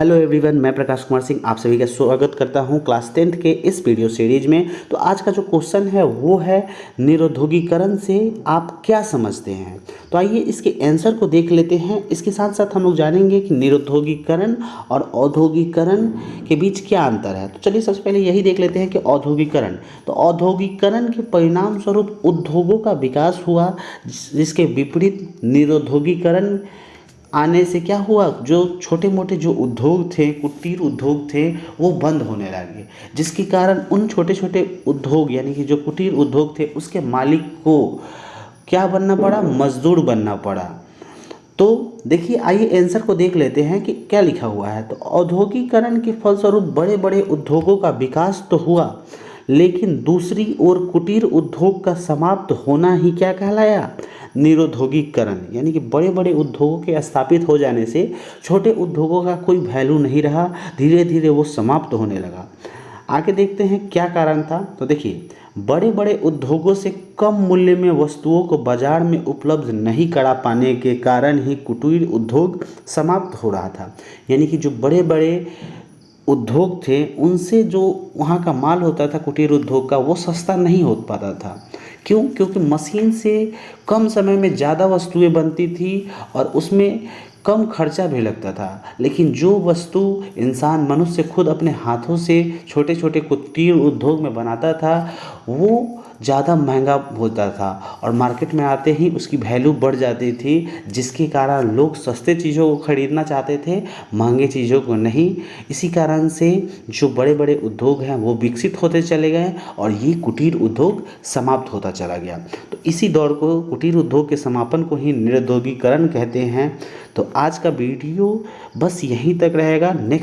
Hello everyone, मैं प्रकाश कुमार सिंह आप सभी का स्वागत करता हूं क्लास 10th के इस वीडियो सीरीज में। तो आज का जो क्वेश्चन है वो है निरुद्योगीकरण से आप क्या समझते हैं। तो आइए इसके आंसर को देख लेते हैं। इसके साथ साथ हम लोग जानेंगे कि निरुद्योगीकरण और औद्योगिकरण के बीच क्या अंतर है। तो चलिए सबसे पहले यही देख लेते हैं कि औद्योगिकरण। तो औद्योगिकरण के परिणाम स्वरूप उद्योगों का विकास हुआ, जिसके विपरीत निरुद्योगीकरण आने से क्या हुआ, जो छोटे मोटे जो उद्योग थे, कुटीर उद्योग थे, वो बंद होने लगे, जिसके कारण उन छोटे छोटे उद्योग यानी कि जो कुटीर उद्योग थे उसके मालिक को क्या बनना पड़ा, मजदूर बनना पड़ा। तो देखिए, आइए आंसर को देख लेते हैं कि क्या लिखा हुआ है। तो औद्योगिकरण के फलस्वरूप बड़े बड़े उद्योगों का विकास तो हुआ, लेकिन दूसरी ओर कुटीर उद्योग का समाप्त होना ही क्या कहलाया, निरुद्योगीकरण। यानी कि बड़े बड़े उद्योगों के स्थापित हो जाने से छोटे उद्योगों का कोई वैल्यू नहीं रहा, धीरे धीरे वो समाप्त होने लगा। आगे देखते हैं क्या कारण था। तो देखिए, बड़े बड़े उद्योगों से कम मूल्य में वस्तुओं को बाजार में उपलब्ध नहीं करा पाने के कारण ही कुटीर उद्योग समाप्त हो रहा था। यानी कि जो बड़े बड़े उद्योग थे उनसे जो वहाँ का माल होता था कुटीर उद्योग का, वो सस्ता नहीं हो पाता था। क्यों? क्योंकि मशीन से कम समय में ज़्यादा वस्तुएं बनती थी और उसमें कम खर्चा भी लगता था। लेकिन जो वस्तु इंसान मनुष्य खुद अपने हाथों से छोटे छोटे कुटीर उद्योग में बनाता था, वो ज़्यादा महंगा होता था और मार्केट में आते ही उसकी वैल्यू बढ़ जाती थी, जिसके कारण लोग सस्ते चीज़ों को खरीदना चाहते थे, महंगे चीज़ों को नहीं। इसी कारण से जो बड़े बड़े उद्योग हैं वो विकसित होते चले गए और ये कुटीर उद्योग समाप्त होता चला गया। तो इसी दौर को, कुटीर उद्योग के समापन को ही निरुद्योगीकरण कहते हैं। तो आज का वीडियो बस यहीं तक रहेगा। नेक्स्ट